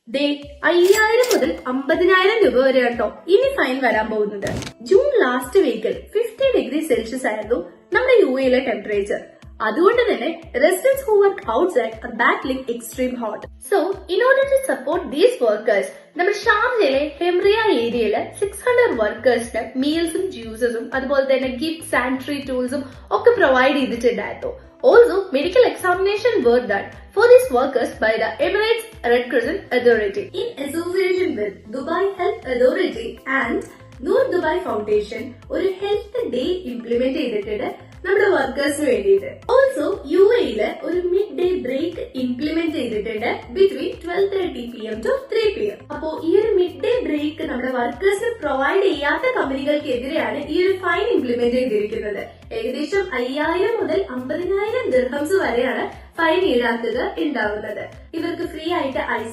ദേ 5000 മുതൽ 50,000 രൂപ വരെ കേട്ടോ ഇനി ഫൈൻ വരാൻ പോകുന്നത്. ജൂൺ ലാസ്റ്റ് വീക്കിൽ 50 ഡിഗ്രി സെൽഷ്യസ് ആയിരുന്നു നമ്മുടെ യുഎയിലെ ടെമ്പറേച്ചർ. അതുകൊണ്ട് തന്നെ residents who work outside are battling extreme hot. So, in order to support these workers, നമ്മുടെ ഷാർജയിലെ ഹെംറിയ ഏരിയയിൽ 600 വർക്കേഴ്സിന് മീൽസും ജ്യൂസസും അതുപോലെ തന്നെ ഗിഫ്റ്റ് സാനിറ്ററി ടൂൾസും ഒക്കെ പ്രൊവൈഡ് ചെയ്തിട്ടുണ്ടായിരുന്നു. Also, medical examination were done for these workers by the Emirates Red Crescent Authority in association with Dubai Health Authority and Noor Dubai Foundation. ഒരു health day implement ചെയ്തിട്ടുണ്ട് നമ്മുടെ വർക്കേഴ്സിന് വേണ്ടിയിട്ട്. ഓൾസോ യുഎയില് ഒരു mid day break implement ചെയ്തിട്ടുണ്ട് between 12:30 PM to 3 PM. അപ്പോ ഈ ഒരു mid day break നമ്മുടെ വർക്കേഴ്സിന് പ്രൊവൈഡ് ചെയ്യാത്ത കമ്പനികൾക്കെതിരെയാണ് ഈ ഒരു ഫൈൻ ഇംപ്ലിമെന്റ് ചെയ്തിരിക്കുന്നത്. ഏകദേശം 5000 മുതൽ 50,000 ദിർഹംസ് വരെയാണ് ഫൈൻ ഈടാക്കുക ഉണ്ടാവുന്നത്. ഇവർക്ക് ഫ്രീ ആയിട്ട് ഐസ്